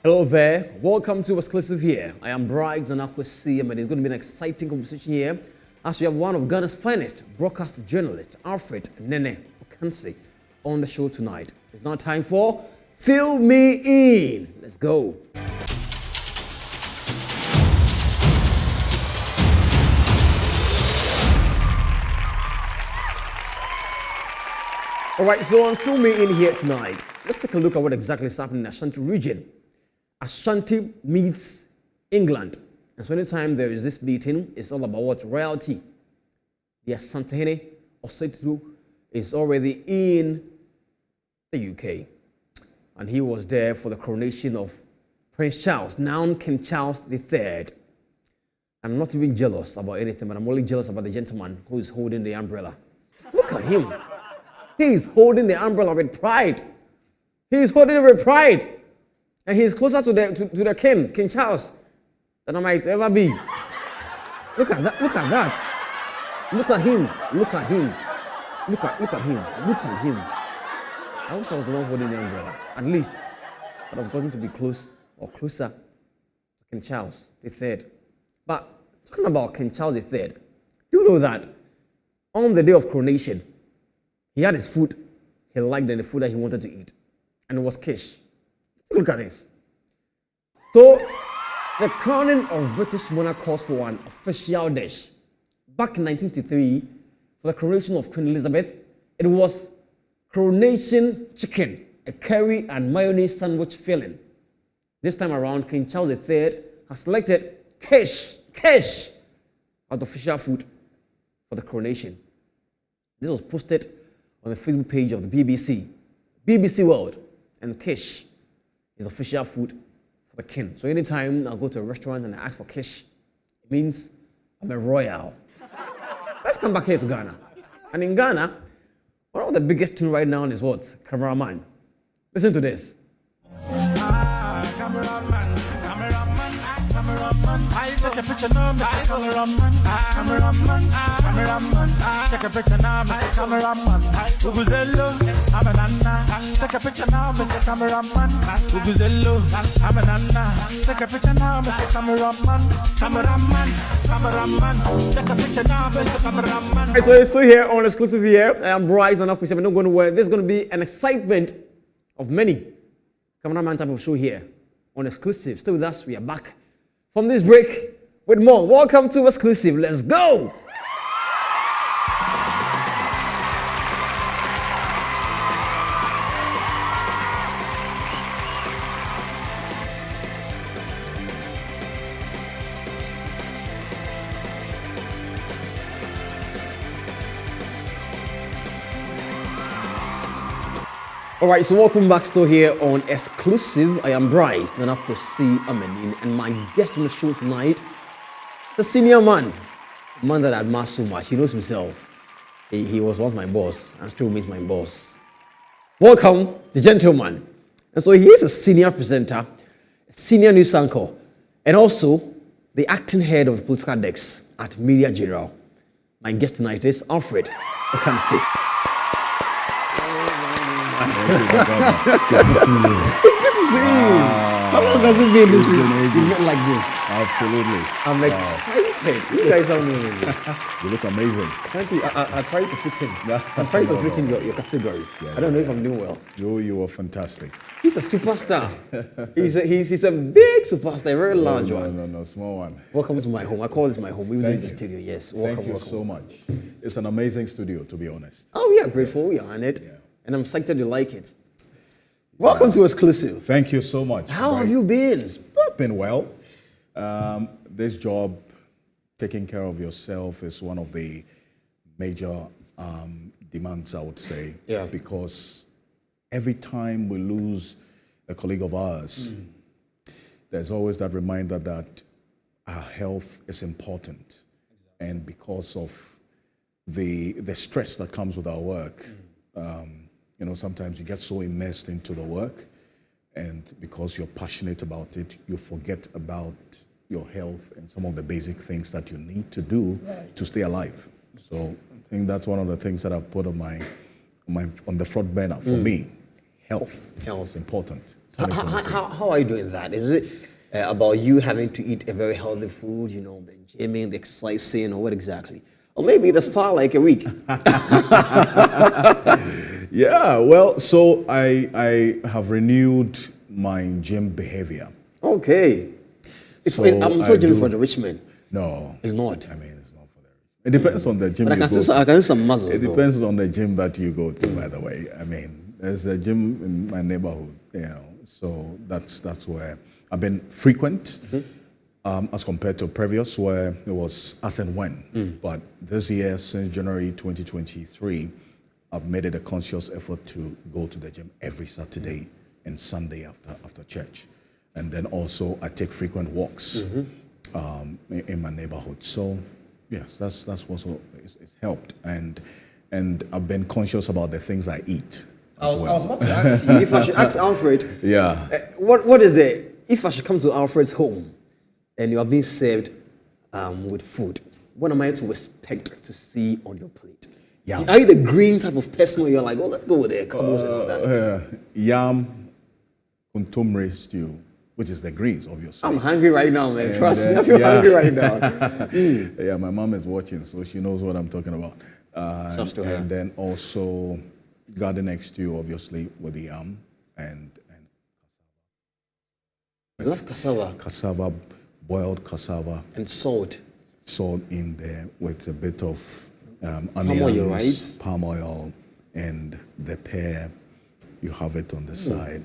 Hello there, welcome to Exclusive here. I am Bright Nanakwesi, and it's going to be an exciting conversation here as we have one of Ghana's finest broadcast journalists, Alfred Ocansey, on the show tonight. It's now time for Fill Me In. Let's go. All right, so on Fill Me In here tonight, let's take a look at what exactly is happening in the Ashanti region. Ashanti meets England. And so anytime there is this meeting, it's all about what? Royalty. The Asantehene Oseitu is already in the UK. And he was there for the coronation of Prince Charles, now King Charles III. I'm not even jealous about anything, but I'm only jealous about the gentleman who is holding the umbrella. Look at him. He is holding the umbrella with pride. He is holding it with pride. And he is closer to the King Charles, than I might ever be. Look at that, look at that. Look at him, look at him. Look at him, look at him. I wish I was the one holding the umbrella. At least, I'd have gotten to be close or closer to King Charles III. But talking about King Charles III, you know that on the day of coronation, he had his food, he liked the food that he wanted to eat, and it was quiche. Look at this. So, the crowning of British monarch calls for an official dish. Back in 1953, for the coronation of Queen Elizabeth, it was coronation chicken, a curry and mayonnaise sandwich filling. This time around, King Charles III has selected quiche as the official food for the coronation. This was posted on the Facebook page of the BBC World, and quiche is official food for the king. So anytime I go to a restaurant and I ask for quiche, it means I'm a royal. Let's come back here to Ghana. And in Ghana, one of the biggest tunes right now is what? Cameraman. Listen to this. I take a picture now, Mr. Cameraman, take a picture now, Mr. Cameraman, Uguzello, I'm an Anna, take a picture now, Mr. Cameraman, Uguzello, I'm an Anna, take a picture now, Mr. Cameraman, take a picture now, Mr. Cameraman. Hey, so you're still here on Exclusive here. I'm Bryce, and I'm not going to work. There's going to be an excitement of many cameraman type of show here on Exclusive. Still with us, we are back from this break with more. Welcome to Exclusive. Let's go. All right, so welcome back still here on Exclusive. I am Bryce Nanakwesi Amenin, and my guest on the show tonight, the senior man, a man that I admire so much. He knows himself. He was once my boss and still remains my boss. Welcome, the gentleman. And so he is a senior presenter, a senior news anchor, and also the acting head of the political desk at Media General. My guest tonight is Alfred Ocansey. It's good to see you. How long has it been this week? Ages. Like this? Absolutely. I'm excited. You guys are amazing. You look amazing. Thank you. I try to fit in. I'm trying to fit in your category. I don't know if I'm doing well. You were fantastic. He's a superstar. he's a big superstar, a very large one. No, small one. Welcome to my home. I call this my home. We live in the you. studio. Yes. Welcome. Thank you so much. It's an amazing studio, to be honest. Oh, we are grateful. We are honored. Yeah. And I'm excited you like it. Welcome to Exclusive. Thank you so much. How have you been? It's been well. This job, taking care of yourself, is one of the major demands, I would say. Yeah. Because every time we lose a colleague of ours, there's always that reminder that our health is important. And because of the stress that comes with our work, sometimes you get so immersed into the work, and because you're passionate about it, you forget about your health and some of the basic things that you need to do to stay alive. So I think that's one of the things that I've put on the front burner for me. Health is important. How are you doing that? Is it about you having to eat a very healthy food, you know, the gymming, the exercising, or what exactly? Or maybe the spa like a week. Yeah, well, so I have renewed my gym behavior. Okay. So I'm told gym for the rich men. No. It's not. I mean, it's not for the rich. It depends on the gym But you go to. I can see some muscles. It depends on the gym that you go to, by the way. I mean, there's a gym in my neighborhood, you know, so that's where I've been frequent as compared to previous where it was as and when. But this year, since January 2023, I've made it a conscious effort to go to the gym every Saturday and Sunday after church. And then also I take frequent walks in my neighborhood. So yes, that's also it's helped. And I've been conscious about the things I eat. I was about to ask you if I should ask Alfred. Yeah. What is if I should come to Alfred's home and you are being served with food, what am I to expect to see on your plate? Yeah. Are you the green type of person where you're like, oh, let's go with the carbs and all that? Yam contumely stew, which is the greens, obviously. I'm hungry right now, man. Trust me, I feel hungry right now. Yeah, my mom is watching, so she knows what I'm talking about. And then also garden stew, obviously, with the yam and I love cassava. Cassava, boiled cassava. And salt. Salt in there with a bit of onions, palm oil, right? Palm oil, and the pear. You have it on the side.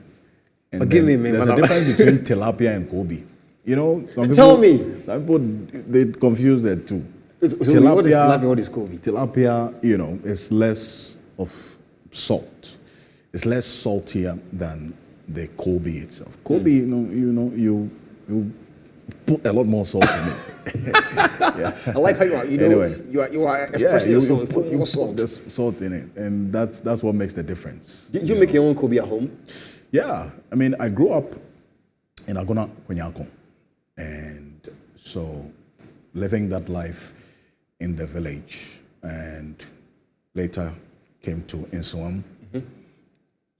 And forgive me, man. There's a difference between tilapia and Kobe. You know, Tell me. Some people, they confuse the two. So what is tilapia? What is Kobe? Tilapia, you know, is less of salt. It's less saltier than the Kobe itself. Kobe, you put a lot more salt in it. Yeah. I like how you are. You are expressing yourself. You put more salt. There's salt in it, and that's what makes the difference. Did you make your own Kobe at home? Yeah, I mean, I grew up in Agona, Kwenyako, and so living that life in the village, and later came to Insuam.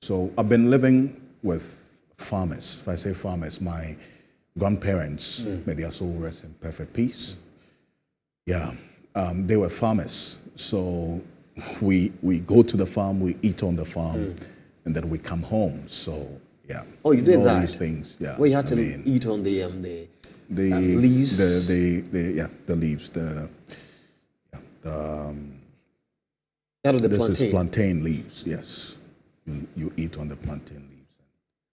So I've been living with farmers. If I say farmers, my grandparents, may their soul rest in perfect peace. Yeah, they were farmers. So we go to the farm, we eat on the farm, and then we come home. So yeah. Oh, you did all that? these things. Yeah. Well, you had to eat on the leaves. The leaves. Out of the this plantain. is plantain leaves. Yes, you eat on the plantain leaves.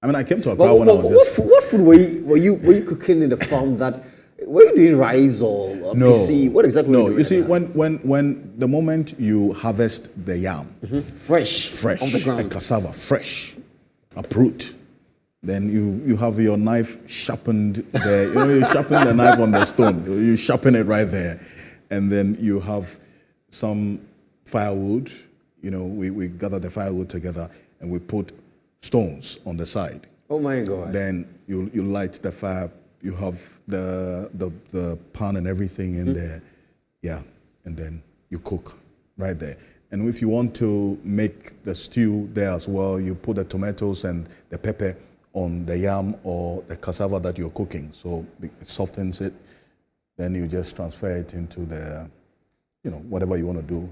I mean, I came to Accra when I was just... What food were you cooking in the farm that... Were you doing rice or PC? What exactly were you doing? You see, when the moment you harvest the yam... Fresh on the ground. And cassava, fresh, uproot, then you have your knife sharpened there. You know, you sharpen the knife on the stone. You sharpen it right there. And then you have some firewood. You know, we gather the firewood together and we put stones on the side. Oh my God. Then you light the fire. You have the pan and everything in there. Yeah. And then you cook right there. And if you want to make the stew there as well, you put the tomatoes and the pepper on the yam or the cassava that you're cooking. So it softens it. Then you just transfer it into the, whatever you want to do.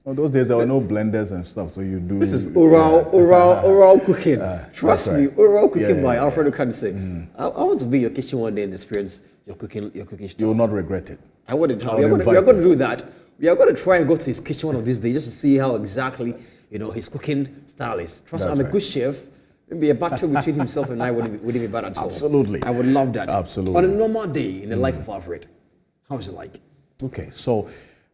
Well, those days there were no blenders and stuff, so you do. This is oral cooking. Trust me, oral cooking by Alfred Ocansey. I want to be in your kitchen one day and experience your cooking style. You will not regret it. I wouldn't. We are going to do that. We are going to try and go to his kitchen one of these days just to see how exactly his cooking style is. Trust me, I'm a good chef. Maybe a battle between himself and I wouldn't be bad at all. Absolutely. I would love that. Absolutely. On a normal day in the life of Alfred, how is it like? Okay, so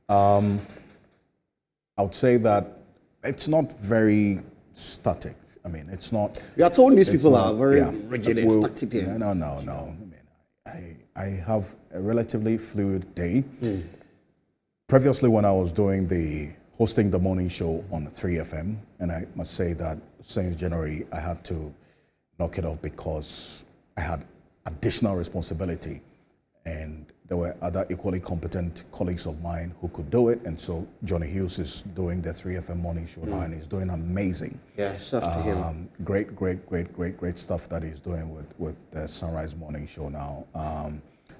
I would say that it's not very static. I mean, it's not. We are told these people are very rigid and static. No. I mean, I have a relatively fluid day. Previously, when I was hosting the morning show on 3FM, and I must say that since January, I had to knock it off because I had additional responsibility. And there were other equally competent colleagues of mine who could do it. And so Johnny Hughes is doing the 3FM morning show now, and he's doing amazing. Yeah, shout to him. Great stuff that he's doing with the Sunrise morning show now.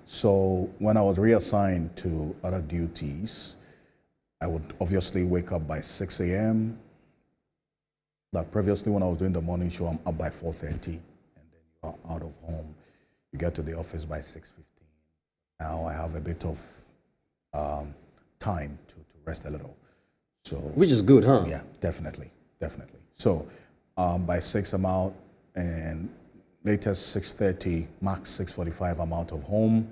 So when I was reassigned to other duties, I would obviously wake up by 6 a.m. Like previously when I was doing the morning show, I'm up by 4:30, and then you are out of home. You get to the office by 6:15. Now I have a bit of time to rest a little. So Which is good, huh? yeah, definitely. So by 6 I'm out, and latest 6:30, max 6:45 I'm out of home.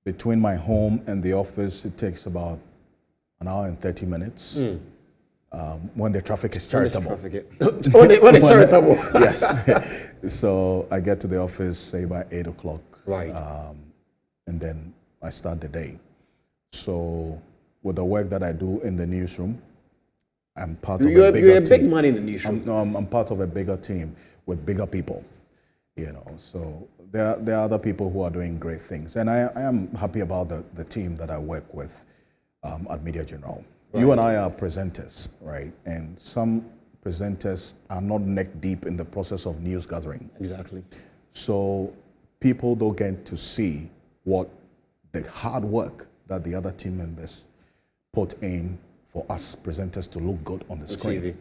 Between my home and the office, it takes about an hour and 30 minutes. When the traffic is charitable. When it's charitable. Yes. So I get to the office, say by 8 o'clock. Right. And then I start the day. So with the work that I do in the newsroom, I'm part of a bigger team. You're a big man in the newsroom. I'm part of a bigger team with bigger people, So there are other people who are doing great things. And I am happy about the team that I work with at Media General. Right. You and I are presenters, right? And some presenters are not neck deep in the process of news gathering. Exactly. So people don't get to see what the hard work that the other team members put in for us presenters to look good on the screen. TV.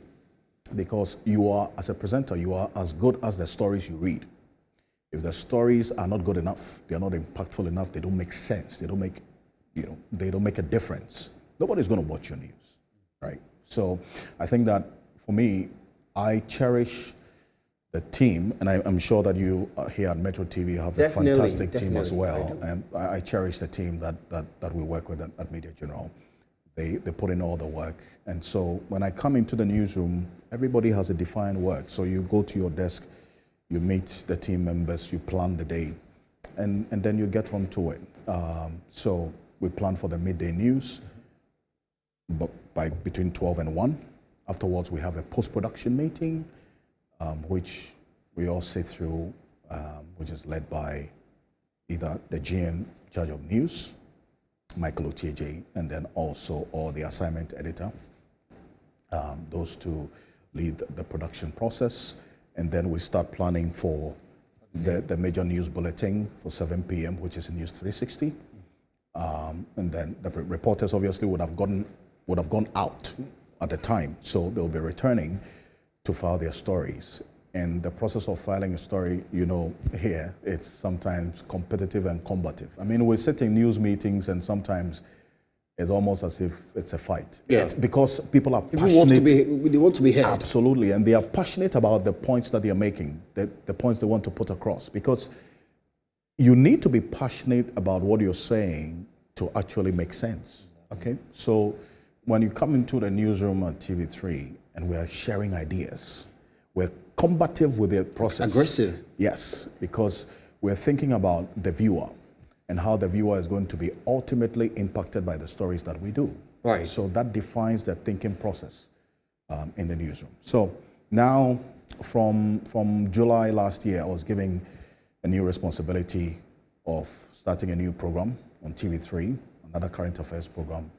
Because you are, as a presenter, you are as good as the stories you read. If the stories are not good enough, they are not impactful enough, they don't make sense, they don't make, they don't make a difference, nobody's going to watch your news, right? So I think that for me, I cherish the team, and I'm sure that you here at Metro TV have a fantastic team as well. And I cherish the team that we work with at Media General. They put in all the work. And so when I come into the newsroom, everybody has a defined work. So you go to your desk, you meet the team members, you plan the day, and then you get on to it. So we plan for the midday news, but between 12 and 1. Afterwards, we have a post-production meeting, which we all sit through, which is led by either the GM in charge of news, Michael Otieje, and then also or the assignment editor. Those two lead the production process, and then we start planning for the major news bulletin for 7 p.m., which is News 360. And then the reporters obviously would have gone out at the time, so they'll be returning to file their stories. And the process of filing a story, here, it's sometimes competitive and combative. I mean, we sit in news meetings and sometimes it's almost as if it's a fight. Yeah. It's because people are passionate. They want to be heard. Absolutely, and they are passionate about the points that they are making, the points they want to put across. Because you need to be passionate about what you're saying to actually make sense, okay? So when you come into the newsroom at TV3 and we are sharing ideas, we're combative with the process. Aggressive. Yes, because we're thinking about the viewer and how the viewer is going to be ultimately impacted by the stories that we do. Right. So that defines the thinking process in the newsroom. So now, from July last year, I was given a new responsibility of starting a new program on TV3, another current affairs program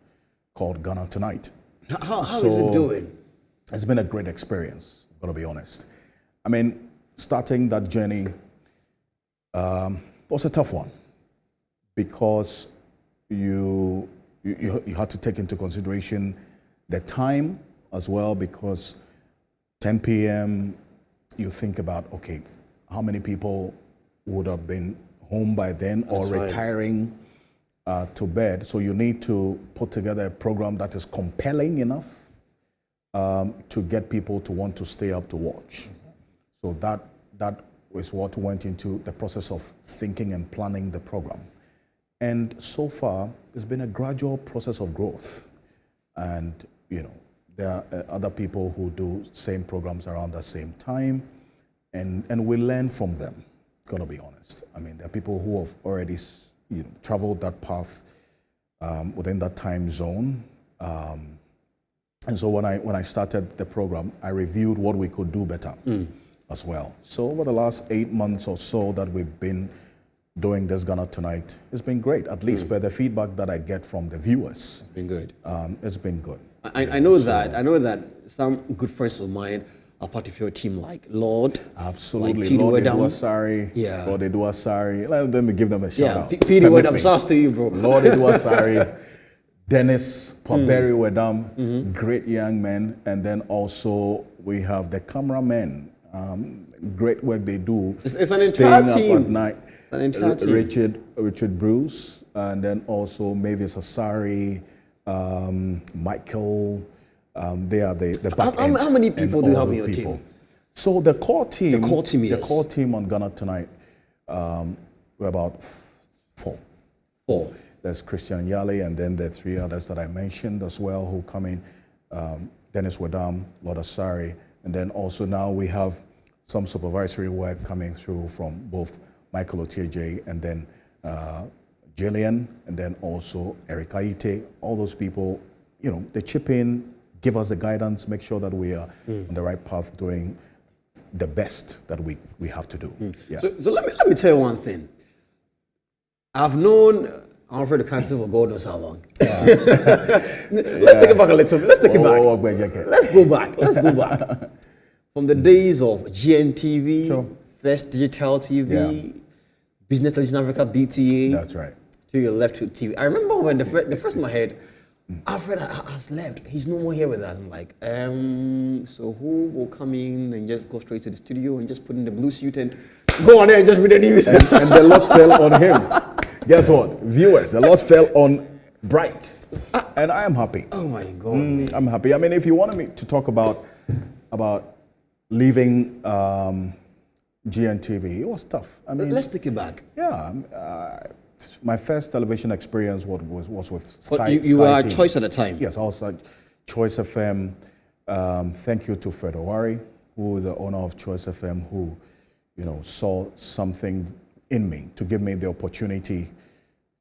called Ghana Tonight. How is it doing? It's been a great experience, I've got to be honest. I mean, starting that journey was a tough one because you had to take into consideration the time as well, because 10 p.m. you think about, okay, how many people would have been home by then or retiring to bed? So you need to put together a program that is compelling enough to get people to want to stay up to watch. So that was what went into the process of thinking and planning the program. And so far, it's been a gradual process of growth. And, there are other people who do same programs around the same time, and we learn from them, gonna be honest. I mean, there are people who have already traveled that path within that time zone. And so when I started the program, I reviewed what we could do better as well. So over the last 8 months or so that we've been doing this Ghana Tonight. It's been great, at least by the feedback that I get from the viewers. It's been good. It's been good. I know that. I know that some good friends of mine are part of your team, like Lord. Absolutely. Like Lord Eduasari. Yeah. Lord Eduasari. Let me give them a shout out. P.D. Wedam, shouts to you, bro. Lord Eduasari, Dennis Poberi Wedam, great young men. And then also we have the cameramen. Great work they do. It's an staying entire team. up at night. It's an entire team. Richard Bruce, and then also Mavis Asari, Michael. They are the back end. How many people do you have in your team? So the core team. The core team, yes. The core team on Ghana Tonight. We're about four. There's Christian Yali, and then the three others that I mentioned as well who come in. Dennis Wedam, Lord Asari, and then also now we have some supervisory work coming through from both Michael Otieje and then Jillian, and then also Eric Aite. All those people, they chip in, give us the guidance, make sure that we are on the right path doing the best that we have to do. Yeah. So let me tell you one thing. I've known Alfred Ocansey for God knows how long. Let's take it back a little bit. Let's take it back. Let's go back. From the days of GNTV, Sure. First Digital TV, Business Television Africa, BTA. That's right. To your left with TV. I remember when the first in my head, Alfred has left. He's no more here with us. I'm like, so who will come in and just go straight to the studio and just put in the blue suit and go on there and just read the news? And the lot fell on him. Guess what? Viewers, the lot fell on Bright. And I am happy. Oh my God. I'm happy. I mean, if you wanted me to talk about leaving GNTV, it was tough. I mean, let's take it back. Yeah. My first television experience was with Sky. You were TV. at Choice at the time. Yes, I was at Choice FM. Thank you to Fred Owari, who is the owner of Choice FM, who, saw something in me to give me the opportunity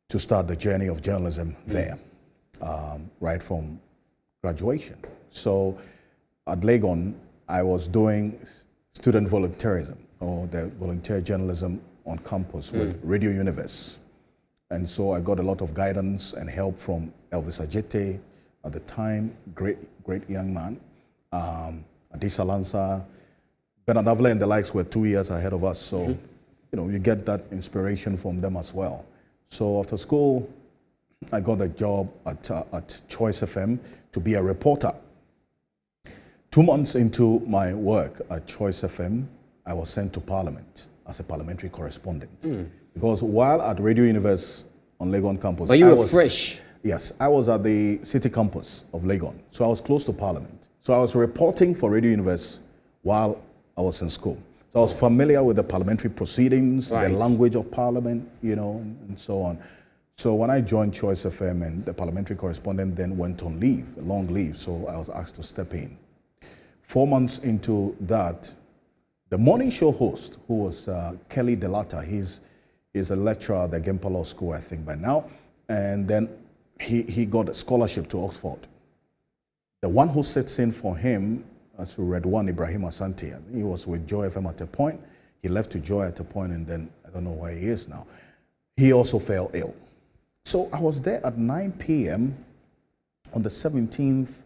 to start the journey of journalism there, right from graduation. So at Legon, I was doing student volunteerism, or the volunteer journalism on campus with Radio Universe. And so I got a lot of guidance and help from Elvis Ajete at the time, great young man. Adisa Lanza, Bernard Avila and the likes were 2 years ahead of us. So, you get that inspiration from them as well. So after school, I got a job at Choice FM to be a reporter. 2 months into my work at Choice FM, I was sent to Parliament as a parliamentary correspondent. Because while at Radio Universe on Legon campus... But you were fresh. Yes, I was at the city campus of Legon. So I was close to Parliament. So I was reporting for Radio Universe while I was in school. So I was familiar with the parliamentary proceedings, the language of Parliament, and so on. So when I joined Choice FM, and the parliamentary correspondent then went on leave, a long leave, so I was asked to step in. 4 months into that, the morning show host, who was Kelly Delata, he's a lecturer at the Gempa Law School, I think, by now, and then he got a scholarship to Oxford. The one who sits in for him, as we read one, Ibrahim Asante, he was with Joy FM at a point. He left to Joy at a point, and then I don't know where he is now. He also fell ill. So I was there at 9 p.m. on the 17th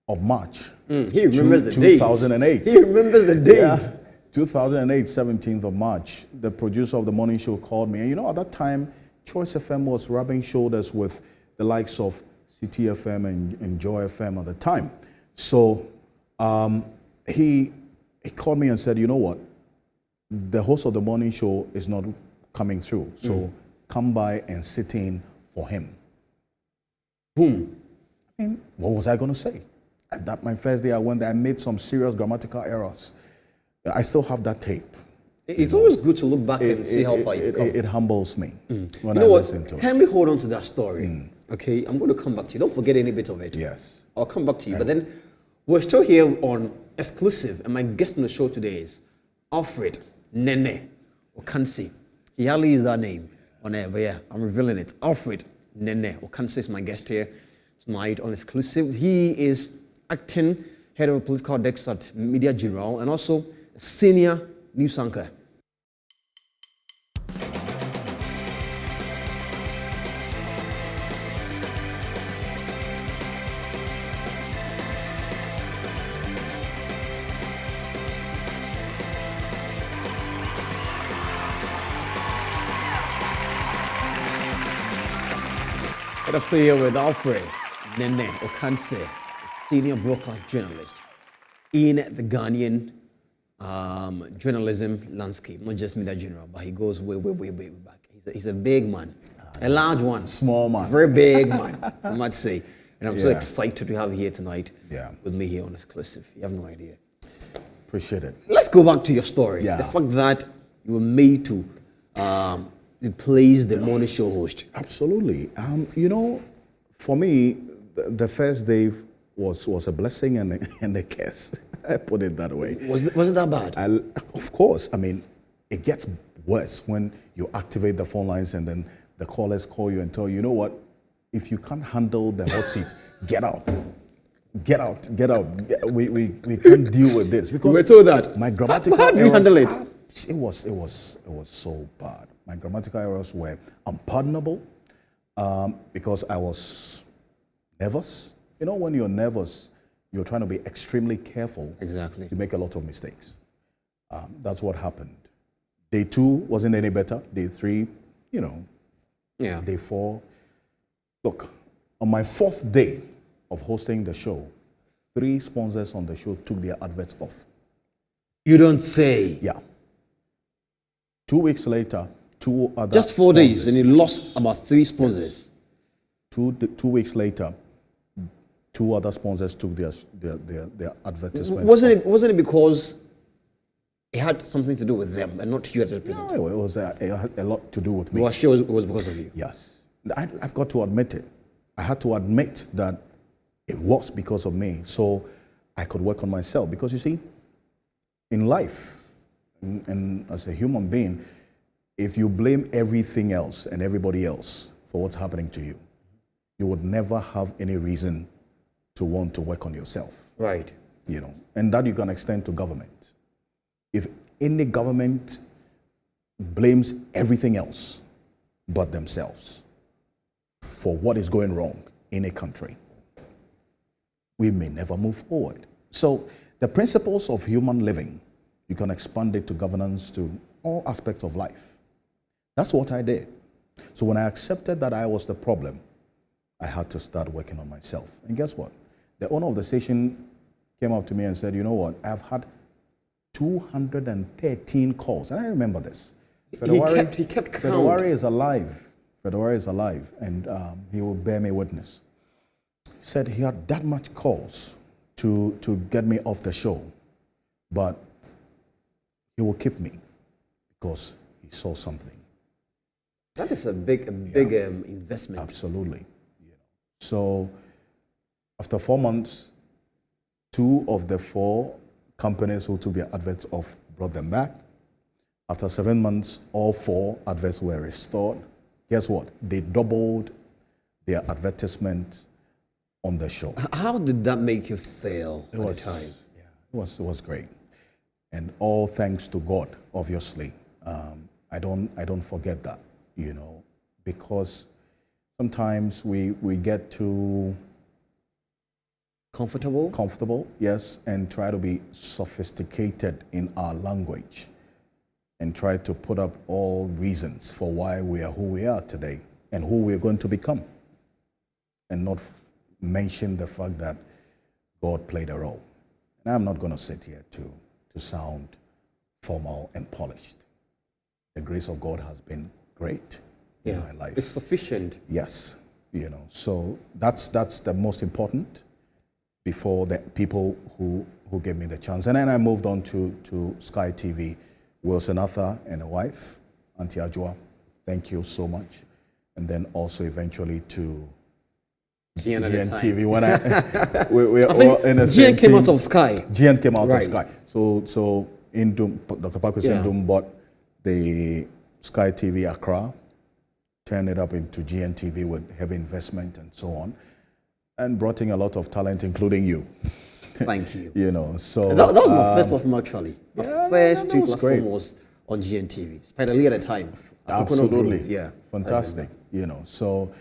of March. He remembers the date. 2008. He remembers the date. Yeah, 2008, 17th of March. The producer of the morning show called me. And at that time, Choice FM was rubbing shoulders with the likes of City FM and Joy FM at the time. So he called me and said, you know what? The host of the morning show is not coming through. So come by and sit in for him. Boom. I mean, what was I going to say? That my first day I went there, I made some serious grammatical errors. I still have that tape. It's always good to look back and see how far you've come. It humbles me when I listen to it. Kindly hold on to that story. Okay, I'm going to come back to you. Don't forget any bit of it. Yes. I'll come back to you. But then we're still here on exclusive, and my guest on the show today is Alfred Nene Ocansey. He hardly used that name on air, but yeah, I'm revealing it. Alfred Nene Ocansey is my guest here tonight on exclusive. He is acting head of a political desk at Media General and also a senior news anchor. after here with Alfred Ocansey, a senior broadcast journalist in the Ghanaian journalism landscape, not just media general, but he goes way, way, way, way back. He's a big man, a large one. Small man. Very big man, I might say. And I'm so excited to have you here tonight with me here on Exclusive. You have no idea. Appreciate it. Let's go back to your story. Yeah. The fact that you were made to replace the morning show host. Absolutely. For me, the first day was a blessing and a curse. I put it that way. Was it that bad? Of course. I mean, it gets worse when you activate the phone lines and then the callers call you and tell you, you know what? If you can't handle the hot seat, get out. Get out. Get out. We can't deal with this. Because you were told that. My grammatical How do you handle it? It was so bad. My grammatical errors were unpardonable because I was nervous. You know, when you're nervous, you're trying to be extremely careful. Exactly. You make a lot of mistakes. That's what happened. Day 2 wasn't any better. Day 3, Day 4. Look, on my 4th day of hosting the show, 3 sponsors on the show took their adverts off. You don't say. Yeah. 2 weeks later, 2 other just 4 days, and you lost about 3 sponsors. 2 weeks later, 2 other sponsors took their advertisements. Wasn't it because it had something to do with them and not you as a representative? No, it was a lot to do with me. You were sure it was because of you? Yes. I've got to admit it. I had to admit that it was because of me, so I could work on myself. Because you see, in life, and as a human being, if you blame everything else and everybody else for what's happening to you, you would never have any reason to want to work on yourself. Right. And that you can extend to government. If any government blames everything else but themselves for what is going wrong in a country, we may never move forward. So the principles of human living, you can expand it to governance, to all aspects of life. That's what I did. So when I accepted that I was the problem, I had to start working on myself. And guess what? The owner of the station came up to me and said, you know what? I've had 213 calls. And I remember this. He kept count. February is alive. February is alive. And he will bear me witness. He said he had that much calls to get me off the show. But he will keep me because he saw something. That is a big investment. Absolutely. So after 4 months, 2 of the 4 companies who took their adverts off brought them back. After 7 months, all 4 adverts were restored. Guess what? They doubled their advertisement on the show. How did that make you feel at the time? Yeah, it was great. And all thanks to God, obviously. I don't forget that, because sometimes we get too comfortable, yes, and try to be sophisticated in our language and try to put up all reasons for why we are who we are today and who we're going to become, and not mention the fact that God played a role. And I'm not going to sit here to sound formal and polished. The grace of God has been great in my life. It's sufficient. Yes, so that's the most important before the people who gave me the chance. And then I moved on to Sky TV, Wilson Arthur and a wife, Auntie Ajua. Thank you so much. And then also eventually to GNTV when I think GN came out of Sky. GN came out of Sky. So Dr. Pakus Indum bought the Sky TV Accra, turned it up into GNTV with heavy investment and so on, and brought in a lot of talent, including you. Thank you. So that was my first platform actually. My first platform was on GNTV. Spider Lee at the time. Absolutely. Yeah. Fantastic. So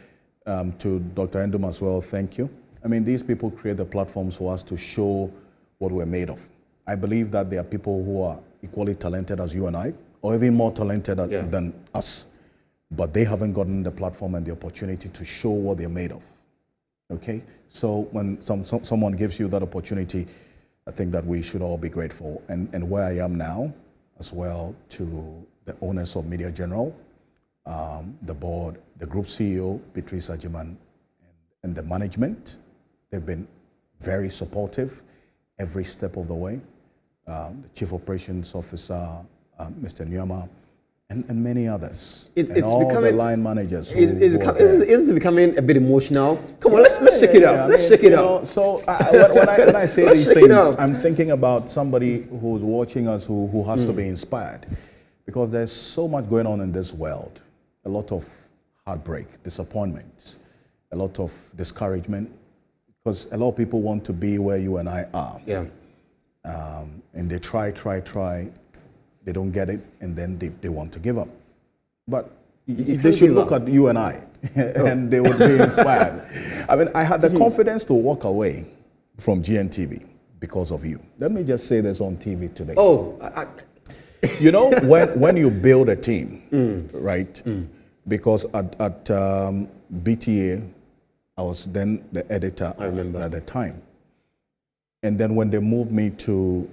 to Dr. Endum as well, thank you. I mean, these people create the platforms for us to show what we're made of. I believe that there are people who are equally talented as you and I, or even more talented than us. but they haven't gotten the platform and the opportunity to show what they're made of. Okay? So when someone gives you that opportunity, I think that we should all be grateful. And where I am now, as well, to the owners of Media General, the board, the group CEO, Beatrice Ajiman, and the management, they've been very supportive every step of the way. The Chief Operations Officer, Mr. Nyama, and many others. It's all becoming, the line managers. It's becoming a bit emotional. Come on, let's check it out. Let's check it out. So when I say these things, I'm thinking about somebody who's watching us who has to be inspired, because there's so much going on in this world. A lot of heartbreak, disappointment, a lot of discouragement, because a lot of people want to be where you and I are. Yeah. And they try, they don't get it, and then they want to give up. But they should look at you and I, and they would be inspired. I mean, I had the confidence to walk away from GNTV because of you. Let me just say this on TV today. Oh, you know, when you build a team, right? Because at BTA, I was then the editor at the time. And then when they moved me to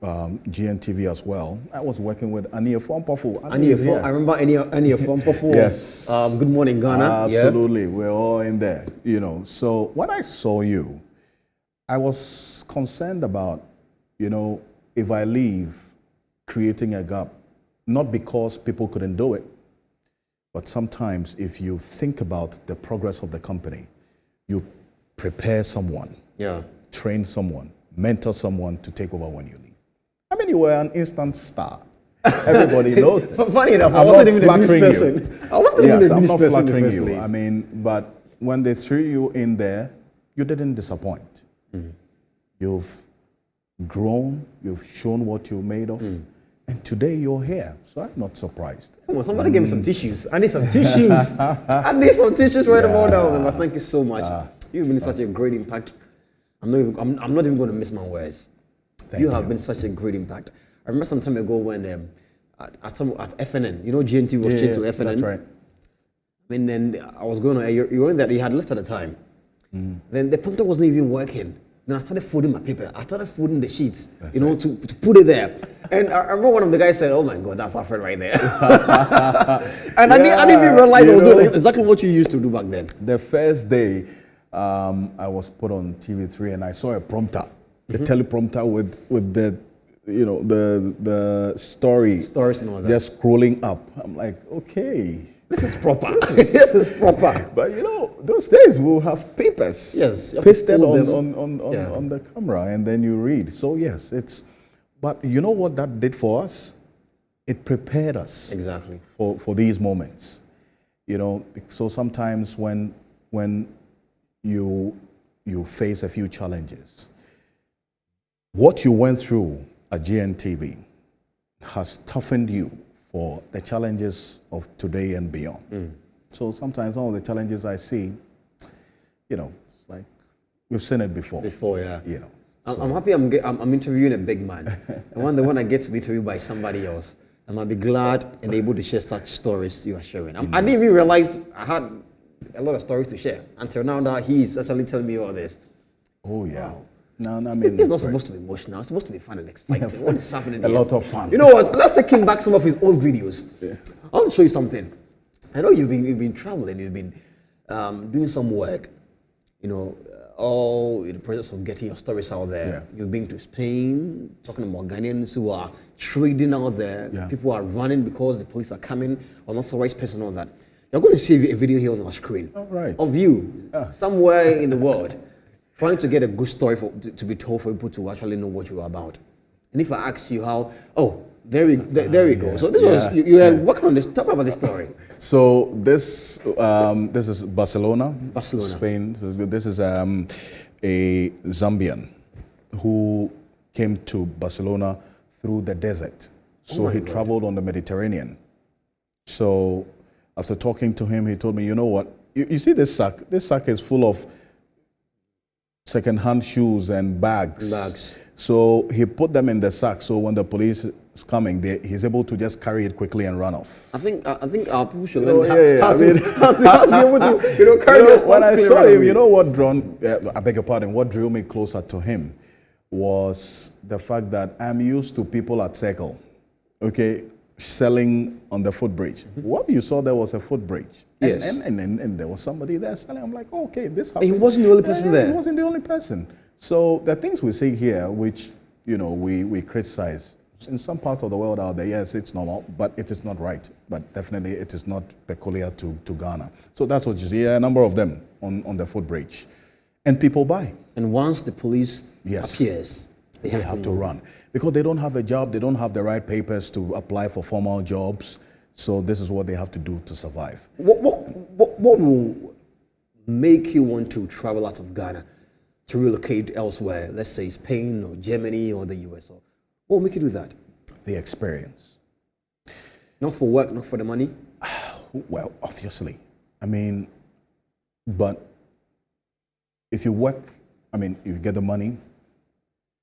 GNTV as well, I was working with Ania Fompofu. I remember Ania Fompofu. Yes. Good Morning Ghana. Absolutely. Yeah. We're all in there, you know. So when I saw you, I was concerned about, you know, if I leave, creating a gap, not because people couldn't do it, but sometimes if you think about the progress of the company, you prepare someone, train someone, mentor someone to take over when you leave. I mean, you were an instant star. Everybody knows this. Funny enough, I wasn't even a news person. I wasn't even a news person in the first place. I'm not flattering you. I mean, but when they threw you in there, you didn't disappoint. You've grown, you've shown what you're made of, and today you're here. So I'm not surprised. Come on, somebody give me some tissues. I need some tissues. I need some tissues right about now. Thank you so much. You've been such a great impact. I'm not even going to miss my words. You have been such a great impact. I remember some time ago when at FNN, you know, GNT was changed to FNN. That's right. And then I was going on, you were in that, you had left at the time. Then the prompter wasn't even working. Then I started folding my paper. I started folding the sheets, to put it there. And I remember one of the guys said, "Oh my God, that's Alfred right there." And I didn't even realize I was doing exactly what you used to do back then. The first day, I was put on TV3 and I saw a prompter, a teleprompter with the, you know, the stories and all that. Just scrolling up. I'm like, okay. This is proper. This is proper. But you know, those days we'll have papers pasted on the camera, and then you read. So yes, but you know what that did for us? It prepared us exactly for these moments. You know, so sometimes when you face a few challenges, what you went through at GNTV has toughened you for the challenges of today and beyond. So sometimes all the challenges I see, you know, it's like we've seen it before. You know, I'm happy I'm interviewing a big man. And when I get to be interviewed by somebody else, I might be glad and able to share such stories you are sharing. I didn't even realize I had a lot of stories to share until now that he's actually telling me all this. Oh yeah. Wow. No, I mean, it's not supposed to be emotional. It's supposed to be fun and exciting. What is happening here? A lot of fun. You know what? Let's take him back some of his old videos. I want to show you something. I know you've been traveling. You've been doing some work. You know, all in the process of getting your stories out there. You've been to Spain, talking about Ghanaians who are trading out there. People are running because the police are coming, unauthorized person, all that. You're going to see a video here on our screen of you somewhere in the world, trying to get a good story to be told for people to actually know what you're about. And if I ask you how, there we go. So this was, you are working on this. Tell me about this story. So this is Barcelona, Spain. So this is a Zambian who came to Barcelona through the desert. So he traveled on the Mediterranean. So after talking to him, he told me, you know what? You see this sack? This sack is full of second-hand shoes and bags. So he put them in the sack. So when the police is coming, he's able to just carry it quickly and run off. I think our people should Oh, learn yeah, how I to mean- how to be able to carry their stuff When I quickly saw and run him, away. you know what I beg your pardon, what drew me closer to him was the fact that I'm used to people at Circle, okay, selling on the footbridge. What you saw there was a footbridge. Yes. And there was somebody there selling. I'm like, okay, this He happened. wasn't the only person there. He wasn't the only person. So the things we see here, which, you know, we criticize, in some parts of the world out there, yes, it's normal, but it is not right. But definitely it is not peculiar to Ghana. So that's what you see, a number of them on the footbridge. And people buy. And once the police Yes. appears, They have to run because they don't have a job, they don't have the right papers to apply for formal jobs. So this is what they have to do to survive. What will make you want to travel out of Ghana to relocate elsewhere? Let's say Spain or Germany or the US. Or what will make you do that? The experience. Not for work, not for the money. Well, obviously. I mean, but if you work, I mean, you get the money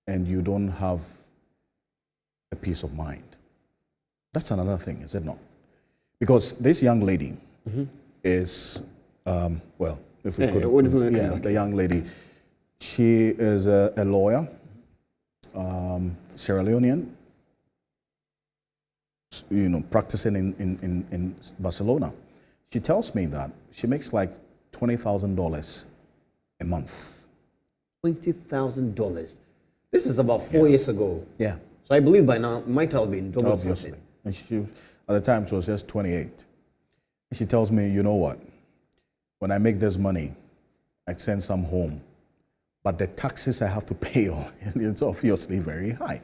and you don't have a peace of mind. That's another thing, is it not? Because this young lady is, well, if we could, the young lady, she is a lawyer, Sierra Leonean, you know, practicing in Barcelona. She tells me that she makes like $20,000 a month. $20,000. This is about 4 years ago. Yeah. So I believe by now it might have been double Obviously. something. And she, at the time, she was just 28. And she tells me, you know what? When I make this money, I send some home. But the taxes I have to pay on, it's obviously very high.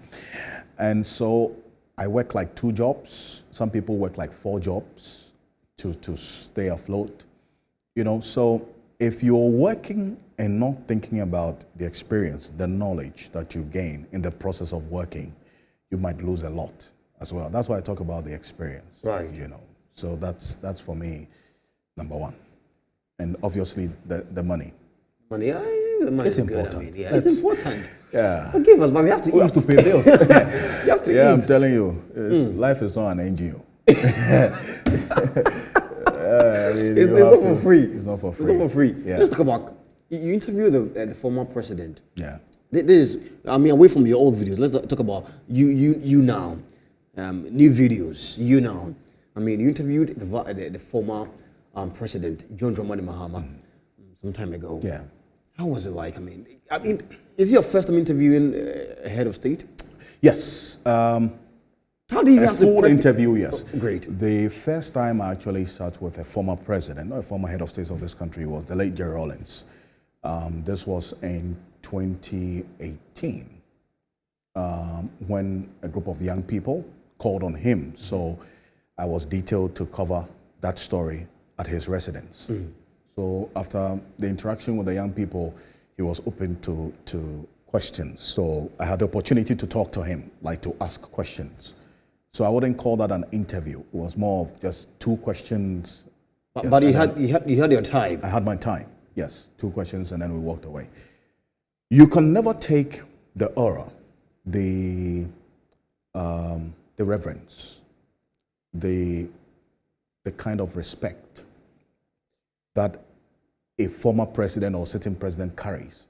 And so I work like 2 jobs. Some people work like 4 jobs to stay afloat. You know, so if you're working and not thinking about the experience, the knowledge that you gain in the process of working, you might lose a lot as well. That's why I talk about the experience. Right. You know, so that's for me number one, and obviously the money. Money, the money It's is good. important. I mean, yeah, it's important. Yeah. Forgive us, but we have to eat. We have to pay bills. You have to Yeah, I'm eat. telling you, life is not an NGO. I mean, It's you not have for to- free. It's not for It's free. not for free. Yeah. Let's talk about, you interviewed the former president. Yeah. This is, I mean, away from your old videos, let's talk about you now. New videos, you now. I mean, you interviewed the former president, John Dramani Mahama, some time ago. Yeah. How was it like? I mean, is it your first time interviewing a head of state? Yes. How do you A have to full prep- interview, yes. Oh, great. The first time I actually sat with a former president, not a former head of state of this country, was the late Jerry Rawlings. This was in 2018 when a group of young people called on him. So I was detailed to cover that story at his residence. So after the interaction with the young people, he was open to questions. So I had the opportunity to talk to him, like to ask questions. So I wouldn't call that an interview. It was more of just 2 questions. Yes, But you and had your time. I had my time. Yes, 2 questions, and then we walked away. You can never take the aura, the reverence, the kind of respect that a former president or sitting president carries.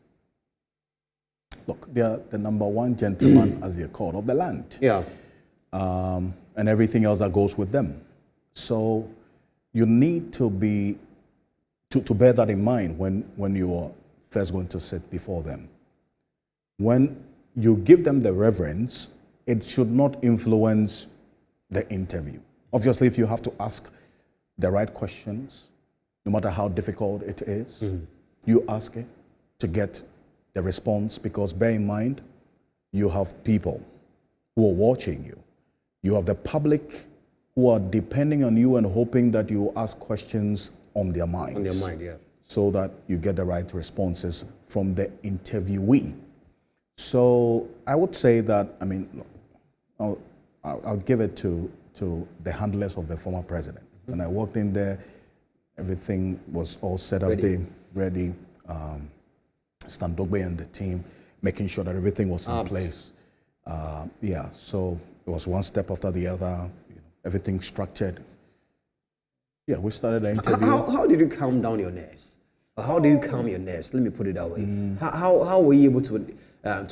Look, they are the number 1 gentleman, as they're called, of the land. Yeah. And everything else that goes with them. So you need to bear that in mind when you're first going to sit before them. When you give them the reverence, it should not influence the interview. Obviously, if you have to ask the right questions, no matter how difficult it is, you ask it to get the response, because bear in mind, you have people who are watching you. You have the public who are depending on you and hoping that you ask questions on their minds. On their mind, yeah. So that you get the right responses from the interviewee. So I would say that, I mean, I'll give it to the handlers of the former president. When I walked in there, everything was all set up there, ready. Standogbe and the team, making sure that everything was in place. Yeah, so it it was one step after the other, everything structured. Yeah, we started the interview. How did you calm down your nerves? Or how did you calm your nerves? Let me put it that way. How were you able to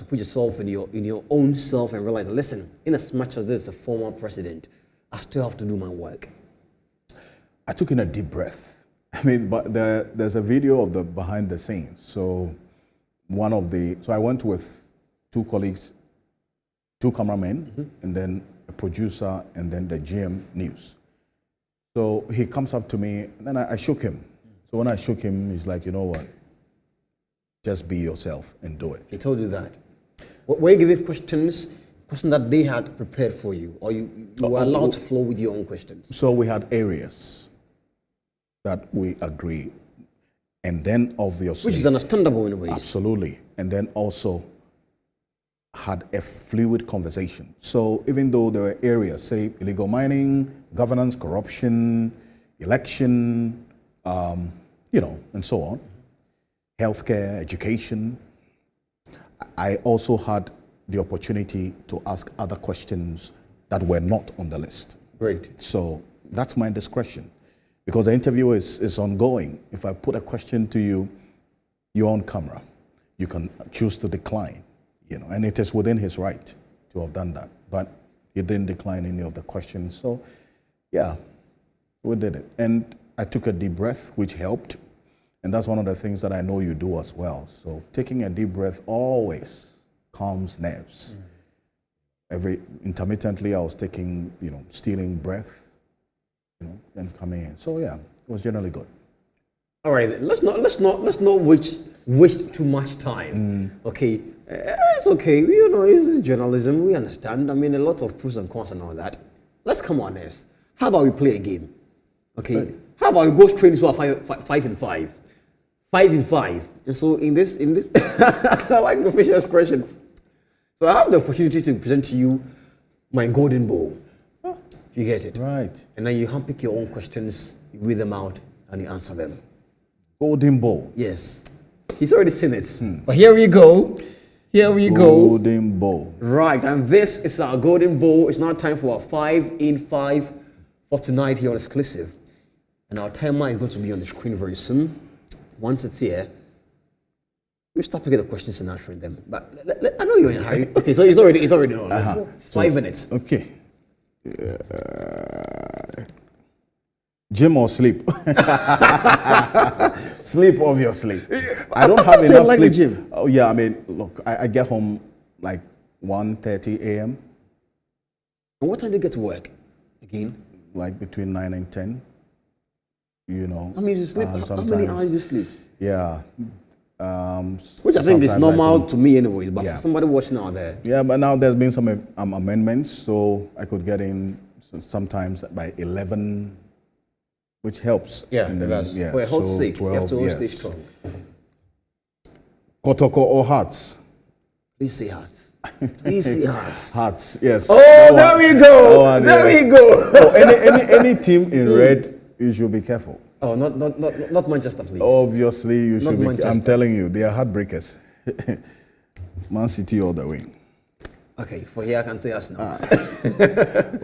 put yourself in your own self and realize, listen, in as much as this is a former president, I still have to do my work? I took in a deep breath. I mean, but there's a video of the behind the scenes. So I went with two colleagues, two cameramen, and then a producer, and then the GM News. So he comes up to me, and then I shook him. So when I shook him, he's like, you know what? Just be yourself and do it. He told you that. Were you given questions that they had prepared for you, or you were allowed to flow with your own questions? So we had areas that we agree, and then obviously, which is understandable in a way. Absolutely, and then also had a fluid conversation. So even though there were areas, say illegal mining, governance, corruption, election, and so on, healthcare, education, I also had the opportunity to ask other questions that were not on the list. Great. So that's my discretion, because the interview is ongoing. If I put a question to you, you're on camera. You can choose to decline, and it is within his right to have done that. But he didn't decline any of the questions. So, yeah, we did it. And I took a deep breath, which helped. And that's one of the things that I know you do as well. So taking a deep breath always calms nerves. Intermittently, I was taking, stealing breath, and coming in. So yeah, it was generally good. All right, let's not waste too much time. Okay, it's okay. It's journalism. We understand. I mean, a lot of pros and cons and all that. Let's come on this. How about we play a game? Okay. How about we go straight into a 5 and 5? 5 and 5. And so in this, I like the facial expression. So I have the opportunity to present to you my golden bowl. You get it? Right. And then you handpick your own questions, you read them out, and you answer them. Golden bowl. Yes. He's already seen it. But here we go. Here we go. Golden bowl. Right, and this is our golden bowl. It's now time for our 5 in 5 for tonight here on Exclusive. And our timer is going to be on the screen very soon. Once it's here, we'll start picking the questions and answering them. But I know you're in a hurry. Okay, so it's already on. Let's go. 5 minutes. Okay. Gym or sleep? Sleep, obviously. I don't have enough like sleep. The gym. Oh yeah, I mean, look, I get home like 1:30 a.m. And what time do you get to work again? Like between 9 and 10. How many do you sleep? How many hours do you sleep? Yeah. Which I think is normal to me anyways, but for somebody watching out there. Yeah, but now there's been some amendments, so I could get in sometimes by 11, which helps. Yeah, it does. For a hot sake, 12, you have to always stay strong. Kotoko or hearts? Please say hearts. Please say hearts. Hearts, yes. Oh, there we go. There we go. Oh, any team in red, you should be careful. Oh, not Manchester, please. Obviously, you should be. Manchester. I'm telling you, they are heartbreakers. Man City all the way. Okay, for here I can say us now.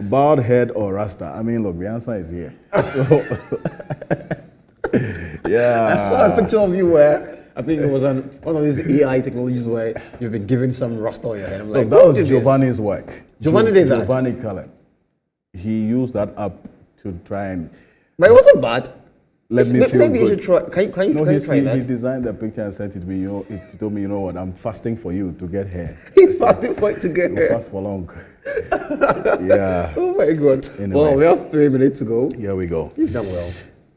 Bald head or Rasta? I mean, look, the answer is here. Yeah. I saw a picture of you where I think it was on one of these AI technologies where you've been given some Rasta on your head. I'm like, that was Giovanni's work. Giovanni did that. Giovanni Cullen. He used that app to try and. But it wasn't bad. Let me feel maybe good. You should try. Can you try that? He designed the picture and sent it to me. He told me, you know what? I'm fasting for you to get hair. He's fasting for it to get hair. Fast for long. Yeah. Oh my God. Anyway. Well, we have 3 minutes to go. Here we go. You've done well.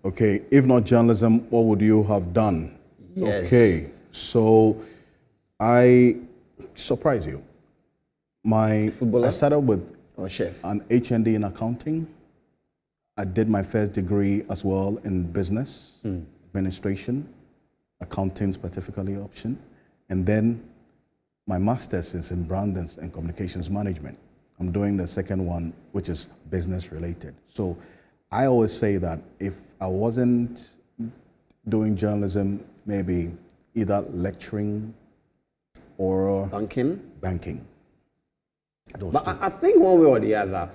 Okay. If not journalism, what would you have done? Yes. Okay. So I surprise you. I started with chef. an HND in accounting. I did my first degree as well in business administration, accounting specifically option, and then my master's is in branding and communications management. I'm doing the second one, which is business related. So I always say that if I wasn't doing journalism, maybe either lecturing or Banking. Those But two. I think one way or the other,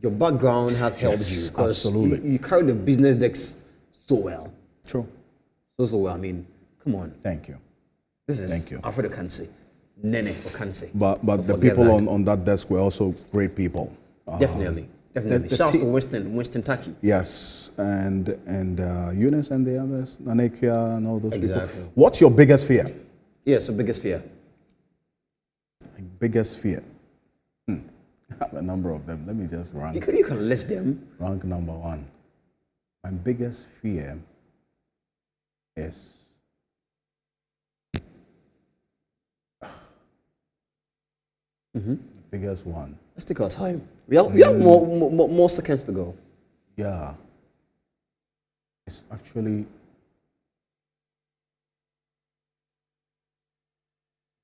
your background has helped Yes, you because absolutely. you carry the business decks so well. True. So well. I mean, come on. Thank you. This is Thank you. Alfred Ocansey. Nene Ocansey. But Don't the forget people that. on that desk were also great people. Definitely. Definitely. the Shout out to team- Winston Taki. Yes, and Eunice and the others, Nanekia and all those Exactly. people. What's your biggest fear? Yes, the biggest fear. Biggest fear. I have a number of them. Let me just rank. You can list them. Rank number one. My biggest fear is the biggest one. Let's take our time. We have more seconds to go. Yeah. It's actually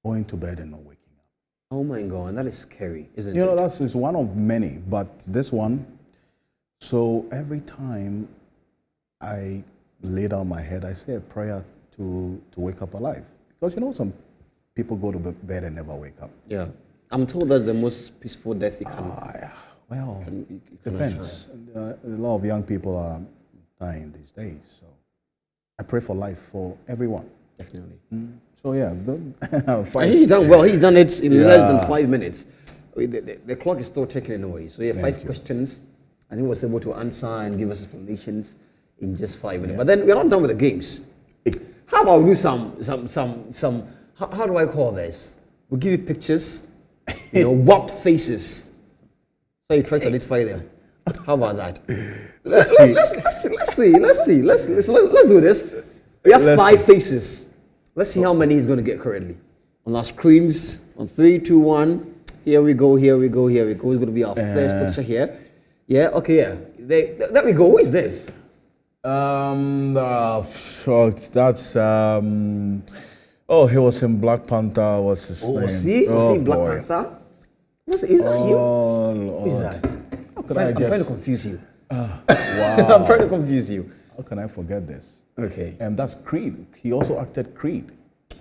going to bed and not waking up. Oh my God, that is scary, isn't You know, it? that's is one of many, but this one. So every time I lay down my head, I say a prayer to wake up alive. Because you know, some people go to bed and never wake up. Yeah. I'm told that's the most peaceful death you can. Well, you can depends. A lot of young people are dying these days, so I pray for life for everyone. Definitely. So yeah, And five. he's done well. He's done it in less than Yeah. 5 minutes. The clock is still ticking away. So yeah, Thank 5 you. questions. And he was able to answer and give us explanations in just 5 minutes. But then we're not done with the games. How about we do some how do I call this? We'll give you pictures, warped faces. So you try to identify them. How about that? Let's see. Let's do this. We have Let's 5 faces. Let's see how many he's going to get correctly. On our screens, on 3, 2, 1. Here we go. It's going to be our first picture here. Yeah, okay, yeah. There we go. Who is this? That's he was in Black Panther. What's his name? Was he? Was he in Black boy. Panther? Is that you? Oh, Who is Lord. that? How could I I'm trying to just? confuse you. Wow. I'm trying to confuse you. How can I forget this? Okay. And that's Creed. He also acted Creed.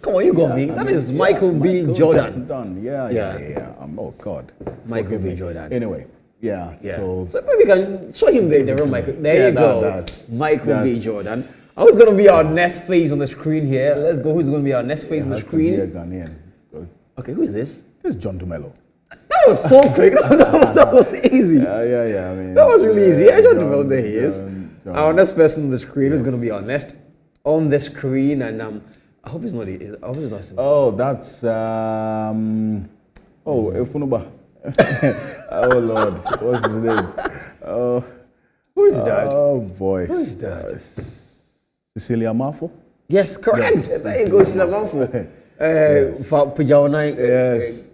Come on, you got me. That is Michael B. Jordan. Yeah. Oh God. Michael Forgive B. me. Jordan. Anyway, yeah. Yeah. So So maybe we can show him the real Michael. There Yeah, you go. that's- Michael B. that's- Jordan. I was going to be our next face on the screen here. Let's go. Who's going to be our next face on the has to be a screen? Ghanaian. 'Cause Okay, who is this? This is John Dumelo. That was so quick. That was easy. Yeah. I mean, That was really easy. I don't know. John- There he is. John- Our next person on the screen is going to be our next on the screen, and I hope it's not. I hope it's not. Simple. Oh, that's Efunuba. Oh Lord, what's his name? Oh, Who is that? oh boy. Who is that? Cecilia Marfo. Yes, correct. There you go, Sheila Manfo. For Pujawanai. Yes.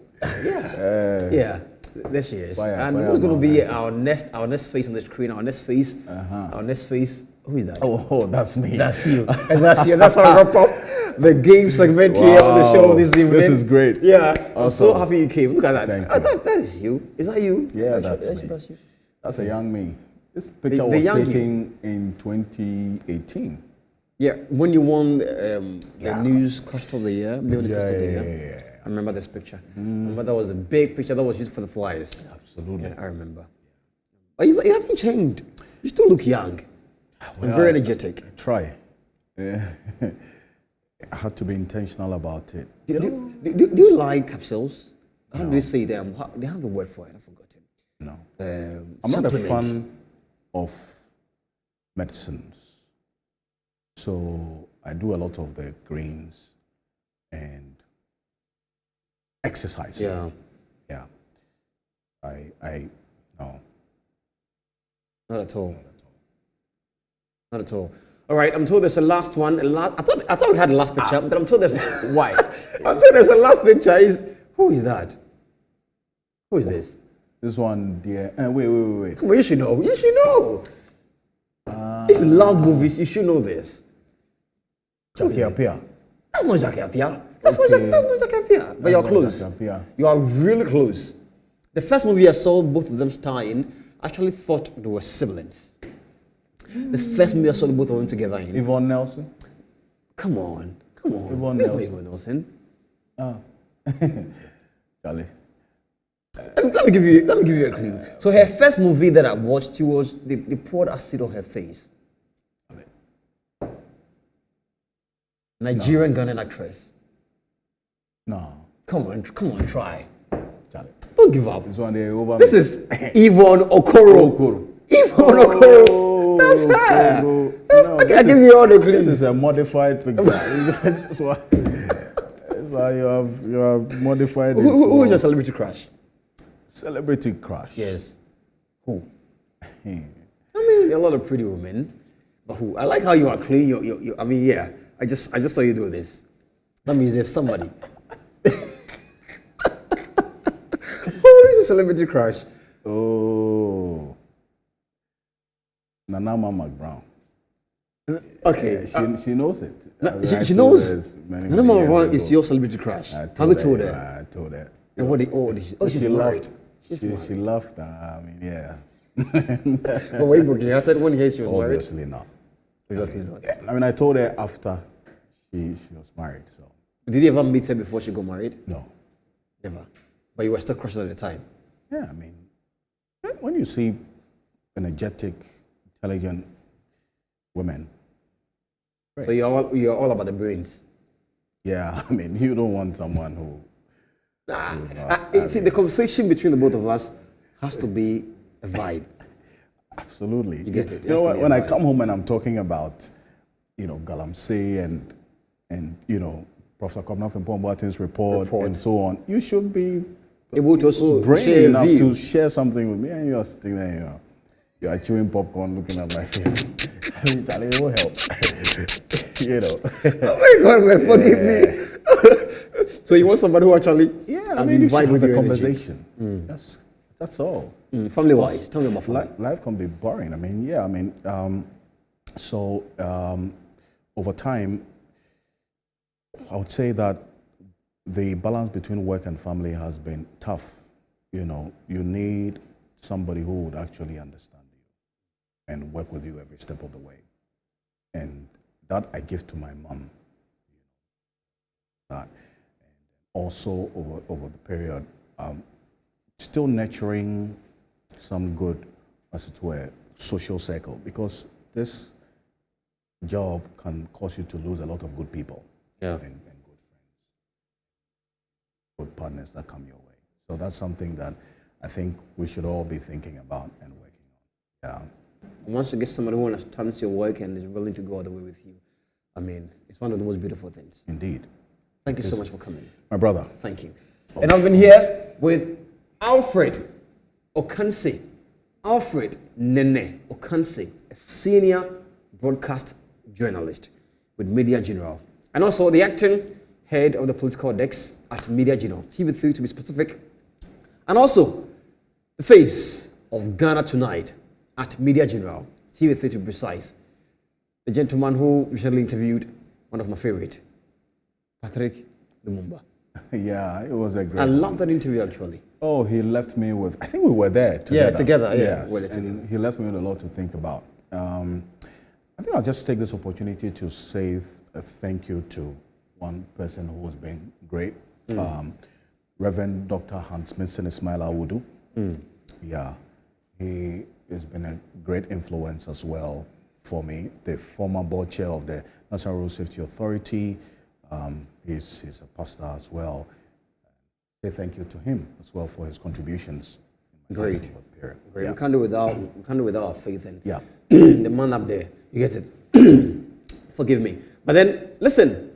Yeah. There she is. Fire, And fire, who's going to man. be our next face on the screen? Our next face. Our next face. Who is that? Oh, that's me. That's you. And that's you. That's how I wrap up the game segment here on the show this evening. This is great. Yeah. I'm so Awesome. happy you came. Look at that. Thank That is you. Is that you? Yeah, that's me. That's you. That's a young me. This picture The was young you. taken in 2018. Yeah, when you won the News Cluster of the Year, Music Cluster of the Year. Yeah. I remember this picture. I remember that was a big picture that was used for the flyers. Absolutely. Yeah, I remember. But you haven't changed. You still look young and very energetic. Try. Yeah. I had to be intentional about it. Do you like capsules? How do they say them? They have the word for it. I've forgotten. No. I'm not a Supplements. fan of medicines. So I do a lot of the greens and exercise. Yeah, Yeah. No. not at all. Not at all. All right, I'm told there's a last one. I thought we had the last picture, but I'm told there's why. I'm told there's a last picture. Who is that? Who is this? This one, dear. Wait. Come on, you should know. You should know. If you love movies, you should know this. Jackie Appiah. That's not Jackie Appiah. That's not Jackie Appiah. But you're not close. Jackie Appiah. You are really close. The first movie I saw both of them star in, I actually thought they were siblings. The first movie I saw both of them together in. Yvonne Nelson. Come on. Yvonne There's no Nelson. Yvonne Nelson. Charlie. Let me give you a clue. So her first movie that I watched, they poured acid on her face. Nigerian Ghanaian actress. No. Come on, try. Charlie. Don't give up. This one they over. This is Yvonne Okoro. Yvonne Okoro. That's her. I give you all the clues. This is a modified picture. That's why you have modified. Who is your celebrity crush? Celebrity crush. Yes. Who? I mean, a lot of pretty women. But who? I like how you are clean. You. I mean, yeah. I just saw you do this. That means there's somebody. Who is your celebrity crush? Oh. Nana McBrown. Okay. She knows it. She knows. Nana McBrown is your celebrity crush. Have you told her? I told her. And what? She's married. She laughed. I mean, yeah. But wait, Brooklyn, I said when he she was married? Obviously not. Obviously not. I mean, I told her after she was married. So. Did you ever meet her before she got married? No. Never. But you were still crushing at the time? Yeah, I mean, when you see energetic, intelligent women. Right. So you're all about the brains? Yeah, I mean, you don't want someone who... See, the conversation between the both of us has to be a vibe. Absolutely. You get it? You know, when I come home and I'm talking about, Galamsey and Professor Kwabena Frimpong-Boateng's report and so on, you should be able to also brainy enough to share something with me, and you're sitting there, you are chewing popcorn, looking at my face. I mean, Charlie, it will help. Oh my God, man, forgive me. So you want somebody who actually... Yeah, I mean, you should have a conversation. That's all. Family-wise, tell me about family. Life can be boring. I mean, yeah, over time, I would say that the balance between work and family has been tough. You need somebody who would actually understand you and work with you every step of the way. And that I give to my mom. That. And also over the period, still nurturing some good, as it were, social circle, because this job can cause you to lose a lot of good people. Yeah. And good friends, good partners that come your way. So that's something that I think we should all be thinking about and working on. Yeah. Once you get somebody who understands your work and is willing to go all the way with you, I mean, it's one of the most beautiful things. Indeed. Thank you so much for coming. My brother. Thank you. And I've been here with Alfred Ocansey. Alfred Nene Ocansey, a senior broadcast journalist with Media General. And also the acting head of the political desk at Media General, TV3 to be specific. And also the face of Ghana Tonight at Media General, TV3 to be precise. The gentleman who recently interviewed one of my favorite, Patrick Lumumba. Yeah, it was a great... I love that interview actually. Oh, he left me with... I think we were there together. Yeah, together. Yes, Well, and he left me with a lot to think about. I think I'll just take this opportunity to say a thank you to one person who has been great. Reverend Dr. Hans Smithson Ismail Awudu. Yeah, he has been a great influence as well for me. The former board chair of the National Road Safety Authority. He's a pastor as well. Say thank you to him as well for his contributions. Great. Great. Yeah. We can't do without our faith in the man up there. You get it? Forgive me. But then, listen,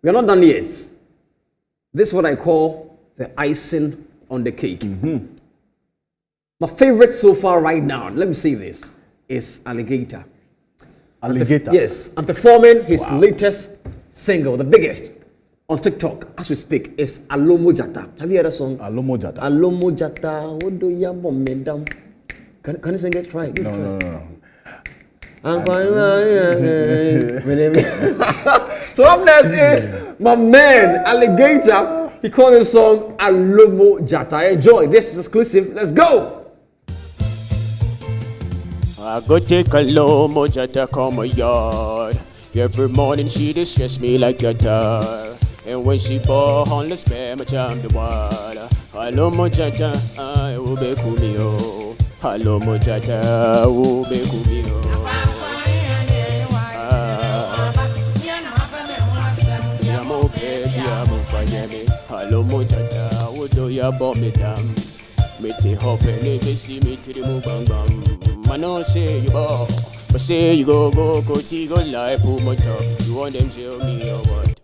we are not done yet. This is what I call the icing on the cake. My favorite so far right now, let me say this, is Alligator. Alligator? Yes, I'm performing his latest single, the biggest, on TikTok as we speak, is Alomo Jata. Have you heard that song? Alomo Jata. Alomo Jata, Odo Yabo Medam. Can you sing it? Try it. No. So up next is my man, Alligator. He called his song Alomo Jata. Enjoy. This is exclusive. Let's go. I go take a Alomo Jata come my yard. Every morning she distress me like a dog. And when she born, let's spare my time the water. Alomo Jata. ube kumio. Alomo jata, ube kumio. Yamo baby, amo fanyeme. Alomo jata, udo ya bombe dam. Me te hope and they see me to the move bang bang. Man, don't say you ball, but say you go lie, pull my top. You want them jail me or what?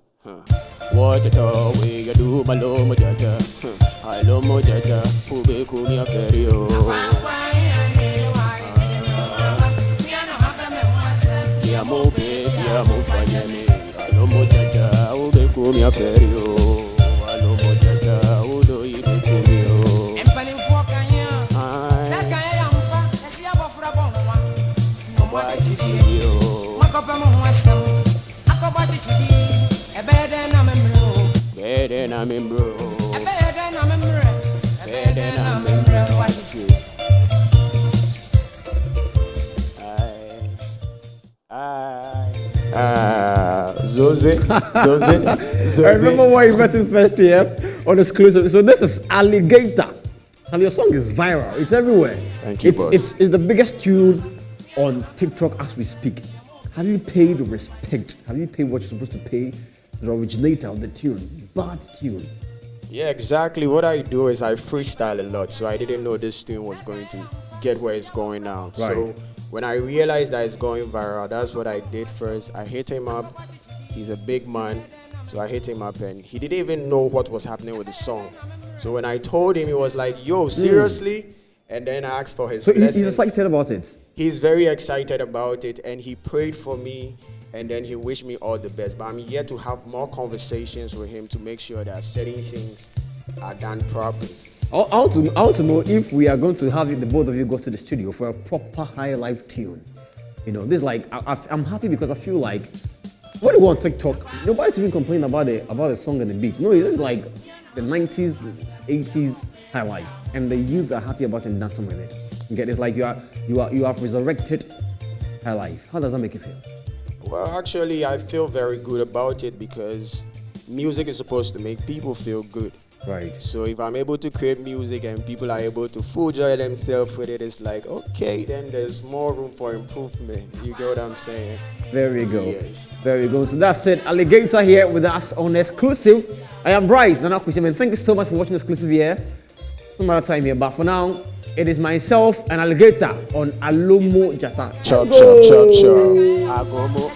What the talk way you do, my low mojata. I love mojata, who be cool me a ferio. Yamo baby, yamo fanyame. I love mojata, who be cool me a ferio. I love mojata, who do you be cool me oh. Better than I'm bro. Zoze. I remember why you met him first year on exclusive. So this is Alligator. And your song is viral. It's everywhere. Thank you, boss. It's the biggest tune on TikTok as we speak. Have you paid respect? Have you paid what you're supposed to pay to the originator of the tune? Bad tune. Yeah, exactly. What I do is I freestyle a lot, so I didn't know this tune was going to get where it's going now. Right. So when I realized that it's going viral, that's what I did first. I hit him up. He's a big man, so I hit him up, and he didn't even know what was happening with the song. So when I told him, he was like, "Yo, seriously?" And then I asked for his blessings. He's excited about it. He's very excited about it, and he prayed for me, and then he wished me all the best. But I'm yet to have more conversations with him to make sure that certain things are done properly. I want to know if we are going to have the both of you go to the studio for a proper high life tune. You know, this like I'm happy because I feel like when you go on TikTok, nobody's even complaining about the song and the beat. No, it's like the 90s, 80s high life, and the youth are happy about it and dancing with it. You get it's like you have resurrected high life. How does that make you feel? Well, actually, I feel very good about it because music is supposed to make people feel good. Right. So if I'm able to create music and people are able to full joy themselves with it, it's like, okay, then there's more room for improvement. You get what I'm saying? There we go. Yes. There we go. So that's it. Alligator here with us on Exclusive. I am Bryce, Nana Kusim, and thank you so much for watching Exclusive here. Some other time here, but for now, it is myself and Alligator on Alomo Jata. Chop. Agomo.